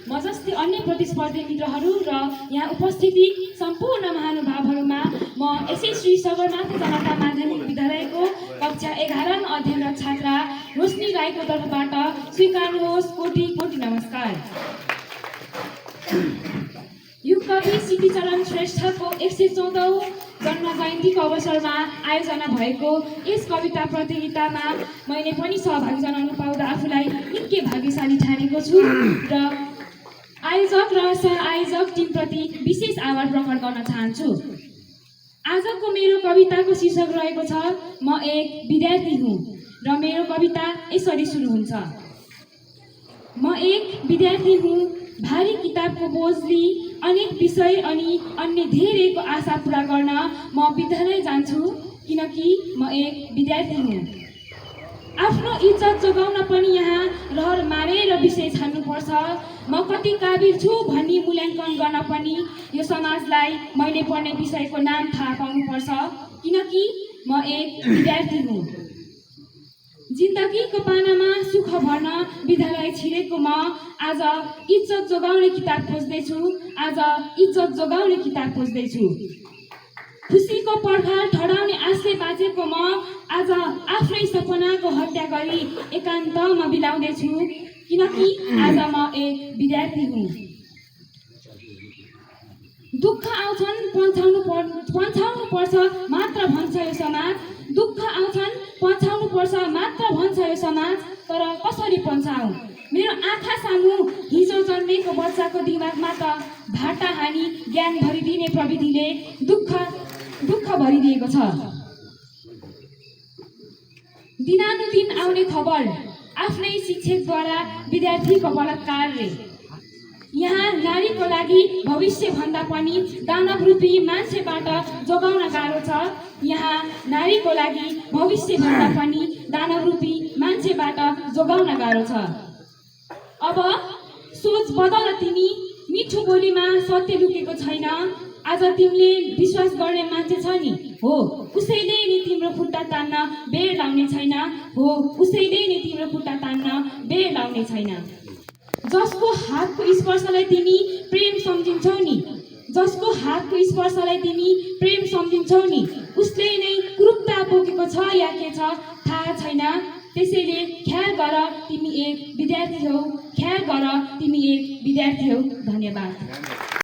म जस्तै अन्य प्रतिस्पर्धी मित्रहरू र यहाँ उपस्थित सम्पूर्ण महानुभावहरूमा म एसए श्री सगरमाथा जनता माध्यमिक विद्यालयको कक्षा 11 मा अध्ययनरत छात्रा रोशनी राईको तर्फबाट स्वीकार्नुहोस् कोटि कोटि नमस्कार। युग कवि सिद्धिचरण श्रेष्ठको 114औं जन्म जयन्तीको अवसरमा आयोजना भएको यस कविता प्रतियोगितामा मैले पनि सहभागी जनाउन पाउँदा आफूलाई निकै भाग्यशाली ठानेको छु र आयोजक र सह-आयोजक टिमप्रति विशेष आभार प्रकट गर्न चाहन्छु। आजको मेरो कविताको शीर्षक रहेको छ म एक विद्यार्थी हुँ र मेरो कविता यसरी सुरु हुन्छ। म एक विद्यार्थी हुँ, भारी किताबको बोझले अनेक विषय अनि अन्य धेरैको आशा पूरा गर्न म विद्यालय जान्छु किनकि म एक विद्यार्थी हुँ। आफ्नो इज्जत जोगाउन पनि यहाँ रहर मारेर विषय छान्नुपर्छ। म कति काबिल छु भन्ने मूल्याङ्कन गर्न पनि यो समाजलाई मैले पढ्ने विषयको नाम थाहा पाउनुपर्छ किनकि म एक विद्यार्थी हुँ। जिन्दगीको पानामा सुख भर्न विद्यालय छिरेको म आज इज्जत जोगाउने किताब खोज्दैछु, आज इज्जत जोगाउने किताब खोज्दैछु। खुसीको पर्खाल ठडाउने आशले बाँचेको म आज आफ्नै सपनाको हत्या गरी एकान्तमा बिलाउँदैछु किनकि आज म एक विद्यार्थी हुँ। दुःख आउँछन् पन्छाउनु पर्छ मात्र भन्छ यो समाज, दुःख आउँछन् पन्छाउनु पर्छ मात्र भन्छ यो समाज, तर कसरी पन्छाउँ? मेरो आँखा सामु हिजो जन्मेको बच्चाको दिमागमा त भाटा हानी ज्ञान भरिदिने प्रविधिले दुःख भरिदिएको छ। दिनानुदिन आउने खबर आफ्नै शिक्षकद्वारा विद्यार्थीको बलात्कारले यहाँ नारीको लागि भविष्य भन्दा पनि दानव रूपी मान्छेबाट जोगाउन गाह्रो छ। यहाँ नारीको लागि भविष्य भन्दा पनि दानव रूपी मान्छेबाट जोगाउन गाह्रो छ। अब सोच बदल तिमी, मिठो बोलीमा सत्य लुकेको छैन। आज तिमीले विश्वास गर्ने मान्छे छ नि, हो उसैले नि तिम्रो खुट्टा तान्न बेर लाउने छैन, हो उसैले नि तिम्रो खुट्टा तान्न बेर लाउने छैन। जसको हातको स्पर्शलाई तिमी प्रेम सम्झिन्छौ नि, जसको हातको स्पर्शलाई तिमी प्रेम सम्झिन्छौ नि, उसले नै कुरूपता बोकेको छ या के छ थाहा छैन। त्यसैले ख्याल गर तिमी एक विद्यार्थी हौ, ख्याल गर तिमी एक विद्यार्थी हौ। धन्यवाद।